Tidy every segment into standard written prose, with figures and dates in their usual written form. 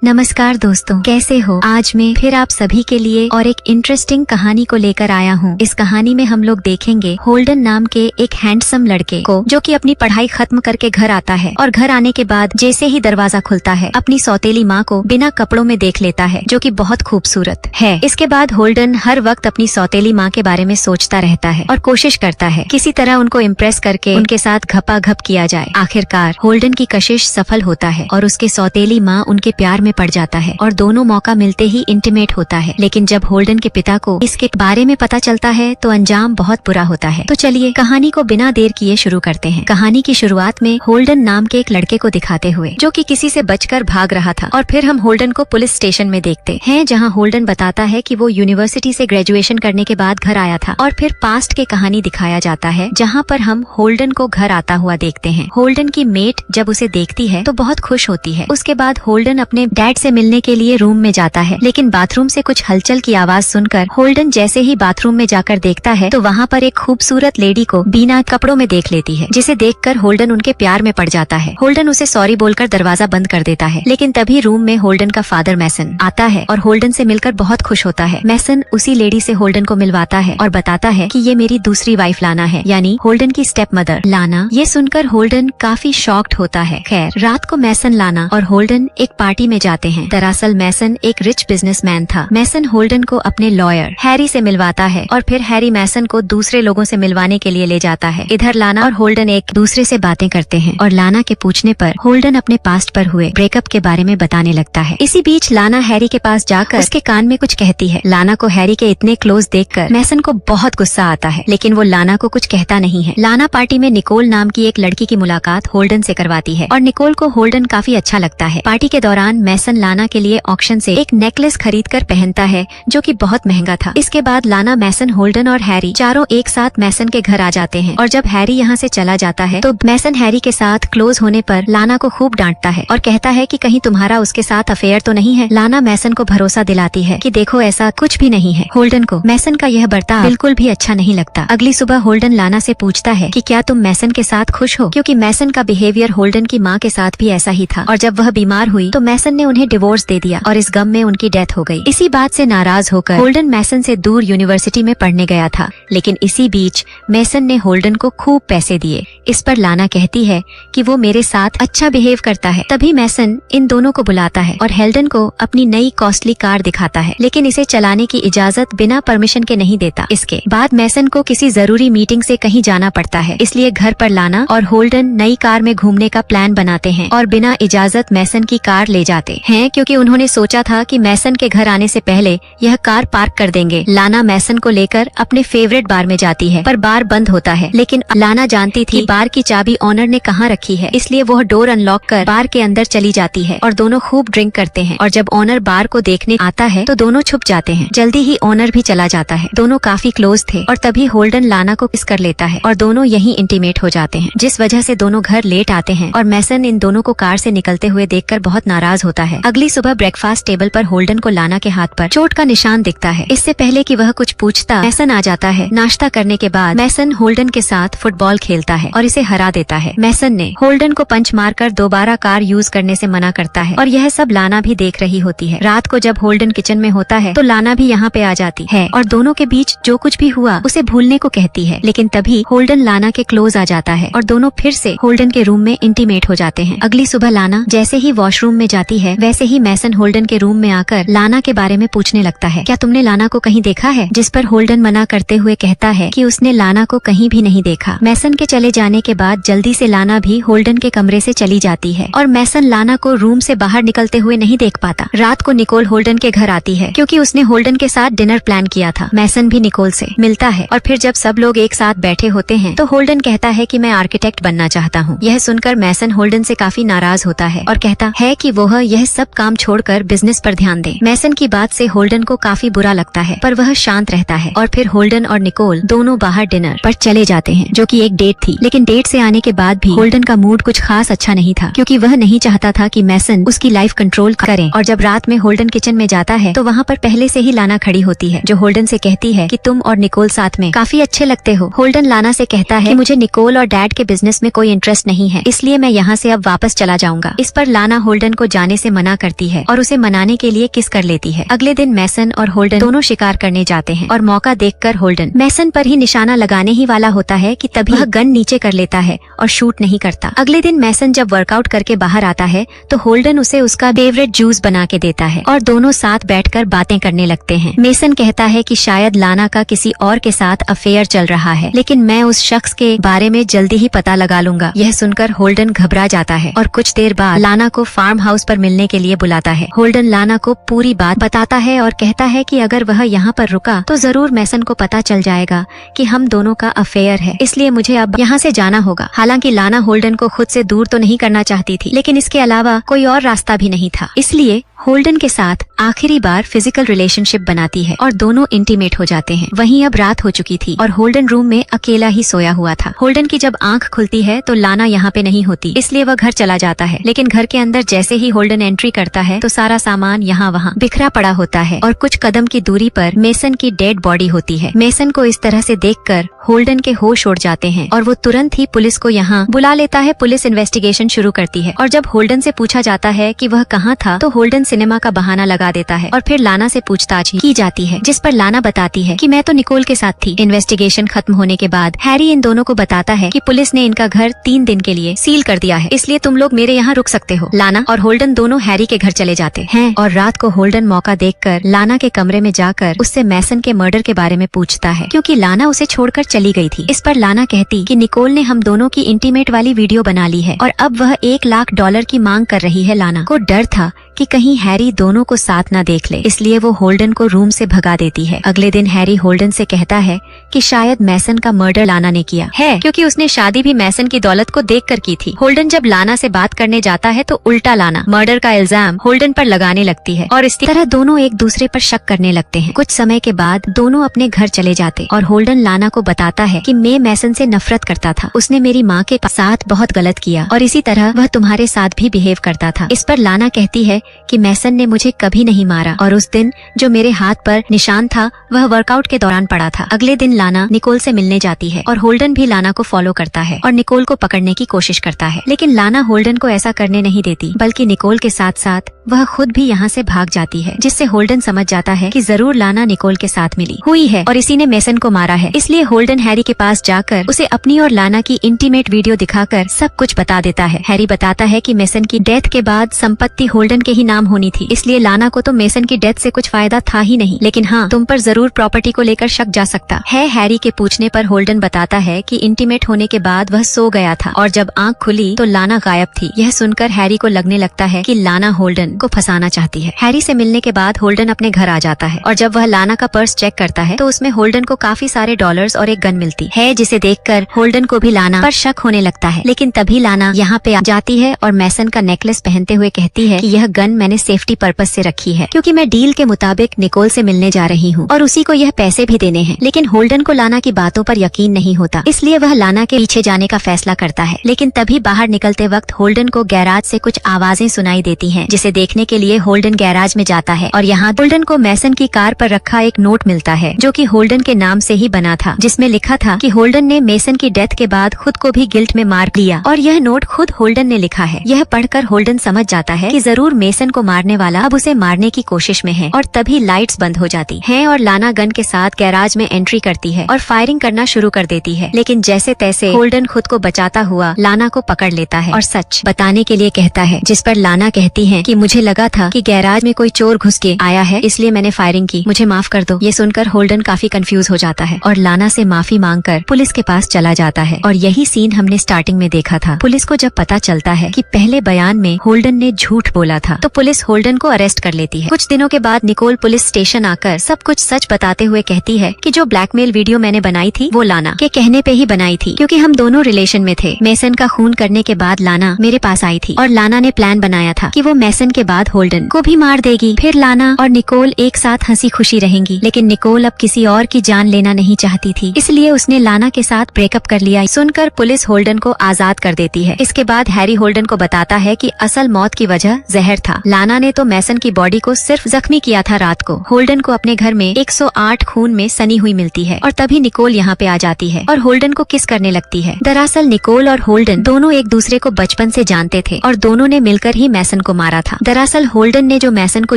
नमस्कार दोस्तों, कैसे हो? आज मैं फिर आप सभी के लिए और एक इंटरेस्टिंग कहानी को लेकर आया हूँ। इस कहानी में हम लोग देखेंगे होल्डन नाम के एक हैंडसम लड़के को, जो कि अपनी पढ़ाई खत्म करके घर आता है और घर आने के बाद जैसे ही दरवाजा खुलता है अपनी सौतेली माँ को बिना कपड़ों में देख लेता है, जो कि बहुत खूबसूरत है। इसके बाद होल्डन हर वक्त अपनी सौतेली माँ के बारे में सोचता रहता है और कोशिश करता है किसी तरह उनको इम्प्रेस करके उनके साथ घपाघप किया जाए। आखिरकार होल्डन की कशिश सफल होता है और उसकी सौतेली माँ उनके प्यार में पड़ जाता है और दोनों मौका मिलते ही इंटीमेट होता है। लेकिन जब होल्डन के पिता को इसके बारे में पता चलता है तो अंजाम बहुत बुरा होता है। तो चलिए कहानी को बिना देर किए शुरू करते हैं। कहानी की शुरुआत में होल्डन नाम के एक लड़के को दिखाते हुए, जो कि किसी से बचकर भाग रहा था, और फिर हम होल्डन को पुलिस स्टेशन में देखते हैं, जहां होल्डन बताता है कि वो यूनिवर्सिटी से ग्रेजुएशन करने के बाद घर आया था। और फिर पास्ट के कहानी दिखाया जाता है, जहां पर हम होल्डन को घर आता हुआ देखते हैं। होल्डन की मेट जब उसे देखती है तो बहुत खुश होती है। उसके बाद होल्डन अपने डैड से मिलने के लिए रूम में जाता है, लेकिन बाथरूम से कुछ हलचल की आवाज सुनकर होल्डन जैसे ही बाथरूम में जाकर देखता है तो वहाँ पर एक खूबसूरत लेडी को बिना कपड़ों में देख लेती है, जिसे देखकर होल्डन उनके प्यार में पड़ जाता है। होल्डन उसे सॉरी बोलकर दरवाजा बंद कर देता है, लेकिन तभी रूम में होल्डन का फादर मैसन आता है और होल्डन से मिलकर बहुत खुश होता है। मैसन उसी लेडी से होल्डन को मिलवाता है और बताता है कि ये मेरी दूसरी वाइफ लाना है, यानी होल्डन की स्टेप मदर लाना। ये सुनकर होल्डन काफी शॉक्ड होता है। खैर, रात को मैसन, लाना और होल्डन एक पार्टी में जाते हैं। दरअसल मैसन एक रिच बिजनेसमैन था। मैसन होल्डन को अपने लॉयर हैरी से मिलवाता है और फिर हैरी मैसन को दूसरे लोगों से मिलवाने के लिए ले जाता है। इधर लाना और होल्डन एक दूसरे से बातें करते हैं और लाना के पूछने पर होल्डन अपने पास्ट पर हुए ब्रेकअप के बारे में बताने लगता है। इसी बीच लाना हैरी के पास जाकर उसके कान में कुछ कहती है। लाना को हैरी के इतने क्लोज देखकर मैसन को बहुत गुस्सा आता है, लेकिन वो लाना को कुछ कहता नहीं है। लाना पार्टी में निकोल नाम की एक लड़की की मुलाकात होल्डन से करवाती है और निकोल को होल्डन काफी अच्छा लगता है। पार्टी के दौरान मैसन लाना के लिए ऑक्शन से एक नेकलेस खरीद कर पहनता है, जो कि बहुत महंगा था। इसके बाद लाना, मैसन, होल्डन और हैरी चारों एक साथ मैसन के घर आ जाते हैं और जब हैरी यहाँ से चला जाता है तो मैसन हैरी के साथ क्लोज होने पर लाना को खूब डांटता है और कहता है कि कहीं तुम्हारा उसके साथ अफेयर तो नहीं है। लाना मैसन को भरोसा दिलाती है कि देखो ऐसा कुछ भी नहीं है। होल्डन को मैसन का यह बर्ताव बिल्कुल भी अच्छा नहीं लगता। अगली सुबह होल्डन लाना से पूछता है कि क्या तुम मैसन के साथ खुश हो, क्योंकि मैसन का बिहेवियर होल्डन की माँ के साथ भी ऐसा ही था और जब वह बीमार हुई तो मैसन ने उन्हें डिवोर्स दे दिया और इस गम में उनकी डेथ हो गई। इसी बात से नाराज होकर होल्डन मैसन से दूर यूनिवर्सिटी में पढ़ने गया था, लेकिन इसी बीच मैसन ने होल्डन को खूब पैसे दिए। इस पर लाना कहती है कि वो मेरे साथ अच्छा बिहेव करता है। तभी मैसन इन दोनों को बुलाता है और होल्डन को अपनी नई कॉस्टली कार दिखाता है, लेकिन इसे चलाने की इजाजत बिना परमिशन के नहीं देता। इसके बाद मैसन को किसी जरूरी मीटिंग से कहीं जाना पड़ता है, इसलिए घर पर लाना और होल्डन नई कार में घूमने का प्लान बनाते हैं और बिना इजाजत मैसन की कार ले जाते हैं, क्योंकि उन्होंने सोचा था कि मैसन के घर आने से पहले यह कार पार्क कर देंगे। लाना मैसन को लेकर अपने फेवरेट बार में जाती है, पर बार बंद होता है। लेकिन लाना जानती थी बार की चाबी ऑनर ने कहाँ रखी है, इसलिए वह डोर अनलॉक कर बार के अंदर चली जाती है और दोनों खूब ड्रिंक करते हैं। और जब ऑनर बार को देखने आता है तो दोनों छुप जाते हैं। जल्दी ही ऑनर भी चला जाता है। दोनों काफी क्लोज थे और तभी होल्डन लाना को किस कर लेता है और दोनों यहीं इंटीमेट हो जाते हैं, जिस वजह से दोनों घर लेट आते हैं और मैसन इन दोनों को कार से निकलते हुए देखकर बहुत नाराज होता है। अगली सुबह ब्रेकफास्ट टेबल पर होल्डन को लाना के हाथ पर चोट का निशान दिखता है। इससे पहले कि वह कुछ पूछता, मैसन आ जाता है। नाश्ता करने के बाद मैसन होल्डन के साथ फुटबॉल खेलता है और इसे हरा देता है। मैसन ने होल्डन को पंच मारकर दोबारा कार यूज करने से मना करता है और यह सब लाना भी देख रही होती है। रात को जब होल्डन किचन में होता है तो लाना भी यहाँ पे आ जाती है और दोनों के बीच जो कुछ भी हुआ उसे भूलने को कहती है, लेकिन तभी होल्डन लाना के क्लोज आ जाता है और दोनों फिर से होल्डन के रूम में इंटीमेट हो जाते हैं। अगली सुबह लाना जैसे ही वॉशरूम में जाती है, वैसे ही मैसन होल्डन के रूम में आकर लाना के बारे में पूछने लगता है, क्या तुमने लाना को कहीं देखा है? जिस पर होल्डन मना करते हुए कहता है कि उसने लाना को कहीं भी नहीं देखा। मैसन के चले जाने के बाद जल्दी से लाना भी होल्डन के कमरे से चली जाती है और मैसन लाना को रूम से बाहर निकलते हुए नहीं देख पाता। रात को निकोल होल्डन के घर आती है, क्योंकि उसने होल्डन के साथ डिनर प्लान किया था। मैसन भी निकोल से मिलता है और फिर जब सब लोग एक साथ बैठे होते हैं तो होल्डन कहता है कि मैं आर्किटेक्ट बनना चाहता हूँ। यह सुनकर मैसन होल्डन से काफी नाराज होता है और कहता है कि वह यह सब काम छोड़कर बिजनेस पर ध्यान दे। मैसन की बात से होल्डन को काफी बुरा लगता है, पर वह शांत रहता है और फिर होल्डन और निकोल दोनों बाहर डिनर पर चले जाते हैं, जो कि एक डेट थी। लेकिन डेट से आने के बाद भी होल्डन का मूड कुछ खास अच्छा नहीं था, क्योंकि वह नहीं चाहता था कि मैसन उसकी लाइफ कंट्रोल करे। और जब रात में होल्डन किचन में जाता है तो वहाँ पर पहले से ही लाना खड़ी होती है, जो होल्डन से कहती है कि तुम और निकोल साथ में काफी अच्छे लगते हो। होल्डन लाना से कहता है कि मुझे निकोल और डैड के बिजनेस में कोई इंटरेस्ट नहीं है, इसलिए मैं यहाँ से अब वापस चला जाऊंगा। इस पर लाना होल्डन को जाने से मना करती है और उसे मनाने के लिए किस कर लेती है। अगले दिन मैसन और होल्डन दोनों शिकार करने जाते हैं और मौका देखकर होल्डन मैसन पर ही निशाना लगाने ही वाला होता है कि तभी वह गन नीचे कर लेता है और शूट नहीं करता। अगले दिन मैसन जब वर्कआउट करके बाहर आता है तो होल्डन उसे उसका फेवरेट जूस बना के देता है और दोनों साथ बैठकर बातें करने लगते हैं। मैसन कहता है कि शायद लाना का किसी और के साथ अफेयर चल रहा है, लेकिन मैं उस शख्स के बारे में जल्दी ही पता लगा लूंगा। यह सुनकर होल्डन घबरा जाता है और कुछ देर बाद लाना को फार्म हाउस पर मिलने के लिए बुलाता है। होल्डन लाना को पूरी बात बताता है और कहता है कि अगर वह यहाँ पर रुका तो जरूर मैसन को पता चल जाएगा कि हम दोनों का अफेयर है, इसलिए मुझे अब यहाँ से जाना होगा। हालांकि लाना होल्डन को खुद से दूर तो नहीं करना चाहती थी, लेकिन इसके अलावा कोई और रास्ता भी नहीं था, इसलिए होल्डन के साथ आखिरी बार फिजिकल रिलेशनशिप बनाती है और दोनों इंटीमेट हो जाते हैं। वहीं अब रात हो चुकी थी और होल्डन रूम में अकेला ही सोया हुआ था। होल्डन की जब आंख खुलती है तो लाना यहाँ पे नहीं होती, इसलिए वह घर चला जाता है। लेकिन घर के अंदर जैसे ही होल्डन एंट्री करता है तो सारा सामान यहाँ वहाँ बिखरा पड़ा होता है और कुछ कदम की दूरी पर मैसन की डेड बॉडी होती है। मैसन को इस तरह से देखकर होल्डन के होश उड़ जाते हैं और वो तुरंत ही पुलिस को यहाँ बुला लेता है। पुलिस इन्वेस्टिगेशन शुरू करती है और जब होल्डन से पूछा जाता है कि वह कहाँ था तो होल्डन सिनेमा का बहाना लगा देता है और फिर लाना से पूछताछ की जाती है, जिस पर लाना बताती है कि मैं तो निकोल के साथ थी। इन्वेस्टिगेशन खत्म होने के बाद हैरी इन दोनों को बताता है कि पुलिस ने इनका घर 3 दिन के लिए सील कर दिया है, इसलिए तुम लोग मेरे यहाँ रुक सकते हो। लाना और होल्डन दोनों हैरी के घर चले जाते हैं और रात को होल्डन मौका देखकर लाना के कमरे में जाकर उससे मैसन के मर्डर के बारे में पूछता है, क्योंकि लाना उसे छोड़कर चली गई थी। इस पर लाना कहती कि निकोल ने हम दोनों की इंटीमेट वाली वीडियो बना ली है और अब वह $1 लाख की मांग कर रही है। लाना को डर था कि कहीं हैरी दोनों को साथ न देख ले, इसलिए वो होल्डन को रूम से भगा देती है। अगले दिन हैरी होल्डन से कहता है कि शायद मैसन का मर्डर लाना ने किया है, क्योंकि उसने शादी भी मैसन की दौलत को देखकर की थी। होल्डन जब लाना से बात करने जाता है तो उल्टा लाना मर्डर का इल्जाम होल्डन पर लगाने लगती है और इस तरह दोनों एक दूसरे पर शक करने लगते हैं। कुछ समय के बाद दोनों अपने घर चले जाते और होल्डन लाना को बताता है कि मैं मैसन से नफरत करता था, उसने मेरी माँ के साथ बहुत गलत किया और इसी तरह वह तुम्हारे साथ भी बिहेव करता था। इस पर लाना कहती है कि मैसन ने मुझे कभी नहीं मारा और उस दिन जो मेरे हाथ पर निशान था वह वर्कआउट के दौरान पड़ा था। अगले दिन लाना निकोल से मिलने जाती है और होल्डन भी लाना को फॉलो करता है और निकोल को पकड़ने की कोशिश करता है, लेकिन लाना होल्डन को ऐसा करने नहीं देती, बल्कि निकोल के साथ साथ वह खुद भी यहाँ से भाग जाती है, जिससे होल्डन समझ जाता है कि जरूर लाना निकोल के साथ मिली हुई है और इसी ने मैसन को मारा है। इसलिए होल्डन हैरी के पास जाकर उसे अपनी और लाना की इंटीमेट वीडियो दिखाकर सब कुछ बता देता है। हैरी बताता है कि मैसन की डेथ के बाद संपत्ति होल्डन के ही नाम होनी थी, इसलिए लाना को तो मैसन की डेथ से कुछ फायदा था ही नहीं, लेकिन हाँ तुम पर जरूर प्रॉपर्टी को लेकर शक जा सकता है। हैरी के पूछने पर होल्डन बताता है कि इंटीमेट होने के बाद वह सो गया था और जब आंख खुली तो लाना गायब थी। यह सुनकर हैरी को लगने लगता है कि लाना होल्डन को फंसाना चाहती है। हैरी से मिलने के बाद होल्डन अपने घर आ जाता है और जब वह लाना का पर्स चेक करता है तो उसमें होल्डन को काफी सारे डॉलर्स और एक गन मिलती है, जिसे देखकर होल्डन को भी लाना पर शक होने लगता है। लेकिन तभी लाना यहाँ पे आ जाती है और मैसन का नेकलेस पहनते हुए कहती है कि यह गन मैंने सेफ्टी पर्पस से रखी है, क्योंकि मैं डील के मुताबिक निकोल से मिलने जा रही हूँ और उसी को यह पैसे भी देने हैं। लेकिन होल्डन को लाना की बातों पर यकीन नहीं होता, इसलिए वह लाना के पीछे जाने का फैसला करता है। लेकिन तभी बाहर निकलते वक्त होल्डन को गैराज से कुछ आवाजें सुनाई देती हैं, जिसे देखने के लिए होल्डन गैराज में जाता है और यहाँ होल्डन को मैसन की कार पर रखा एक नोट मिलता है, जो कि होल्डन के नाम से ही बना था, जिसमें लिखा था कि होल्डन ने मैसन की डेथ के बाद खुद को भी गिल्ट में मार लिया और यह नोट खुद होल्डन ने लिखा है। यह पढ़कर होल्डन समझ जाता है कि जरूर मैसन को मारने वाला अब उसे मारने की कोशिश में है और तभी लाइट्स बंद हो जाती हैं और लाना गन के साथ गैराज में एंट्री करती है और फायरिंग करना शुरू कर देती है। लेकिन जैसे तैसे होल्डन खुद को बचाता हुआ लाना को पकड़ लेता है और सच बताने के लिए कहता है, जिस पर लाना कहती है कि मुझे लगा था कि गैराज में कोई चोर घुस के आया है, इसलिए मैंने फायरिंग की, मुझे माफ कर दो। ये सुनकर होल्डन काफी कंफ्यूज हो जाता है और लाना से माफी मांगकर पुलिस के पास चला जाता है और यही सीन हमने स्टार्टिंग में देखा था। पुलिस को जब पता चलता है कि पहले बयान में होल्डन ने झूठ बोला था तो पुलिस होल्डन को अरेस्ट कर लेती है। कुछ दिनों के बाद निकोल पुलिस स्टेशन आकर सब कुछ सच बताते हुए कहती है कि जो ब्लैकमेल वीडियो मैंने बनाई थी वो लाना के कहने पे ही बनाई थी, क्योंकि हम दोनों रिलेशन में थे। मैसन का खून करने के बाद लाना मेरे पास आई थी और लाना ने प्लान बनाया था कि वो मैसन के बाद होल्डन को भी मार देगी, फिर लाना और निकोल एक साथ हंसी खुशी रहेंगी। लेकिन निकोल अब किसी और की जान लेना नहीं चाहती थी, इसलिए उसने लाना के साथ ब्रेकअप कर लिया। सुनकर पुलिस होल्डन को आजाद कर देती है। इसके बाद हैरी होल्डन को बताता है कि असल मौत की वजह जहर था। लाना ने तो मैसन की बॉडी को सिर्फ जख्मी किया था रात को। होल्डन को अपने घर में 108 खून में सनी हुई मिलती है और तभी निकोल यहाँ पे आ जाती है और होल्डन को किस करने लगती है। दरअसल निकोल और होल्डन दोनों एक दूसरे को बचपन से जानते थे और दोनों ने मिलकर ही मैसन को मारा था। दरअसल होल्डन ने जो मैसन को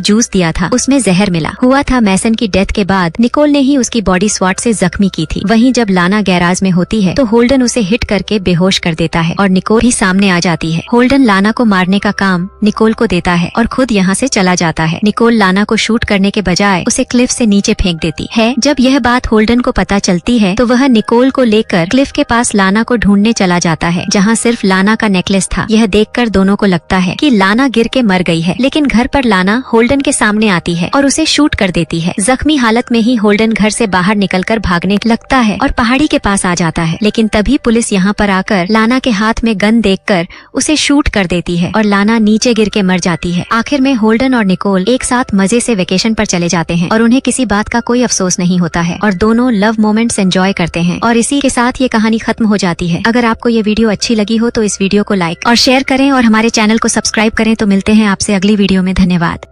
जूस दिया था उसमें जहर मिला हुआ था। मैसन की डेथ के बाद निकोल ने ही उसकी बॉडी स्वॉट से जख्मी की थी। वहीं जब लाना गैराज में होती है तो होल्डन उसे हिट करके बेहोश कर देता है और निकोल भी सामने आ जाती है। होल्डन लाना को मारने का काम निकोल को देता है और खुद यहाँ से चला जाता है। निकोल लाना को शूट करने के बजाय उसे क्लिफ से नीचे फेंक देती है। जब यह बात होल्डन को पता चलती है तो वह निकोल को लेकर क्लिफ के पास लाना को ढूंढने चला जाता है, जहाँ सिर्फ लाना का नेकलेस था। यह देखकर दोनों को लगता है कि लाना गिर के मर गई है, लेकिन घर पर लाना होल्डन के सामने आती है और उसे शूट कर देती है। जख्मी हालत में ही होल्डन घर से बाहर निकलकर भागने लगता है और पहाड़ी के पास आ जाता है, लेकिन तभी पुलिस यहाँ पर आकर लाना के हाथ में गन देखकर उसे शूट कर देती है और लाना नीचे गिर के मर जाती है। आखिर में होल्डन और निकोल एक साथ मजे से वेकेशन पर चले जाते हैं और उन्हें किसी बात का कोई अफसोस नहीं होता है और दोनों लव मोमेंट्स एंजॉय करते हैं और इसी के साथ ये कहानी खत्म हो जाती है। अगर आपको ये वीडियो अच्छी लगी हो तो इस वीडियो को लाइक और शेयर करें और हमारे चैनल को सब्सक्राइब करें। तो मिलते हैं आपसे अगली वीडियो में। धन्यवाद।